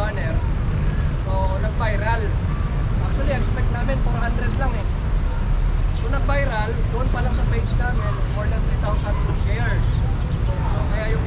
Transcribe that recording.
banner. So, nag-viral. Actually, expect namin 400 lang eh. So, nag-viral, doon pa lang sa page namin, more than 3,000 shares. So, kaya yung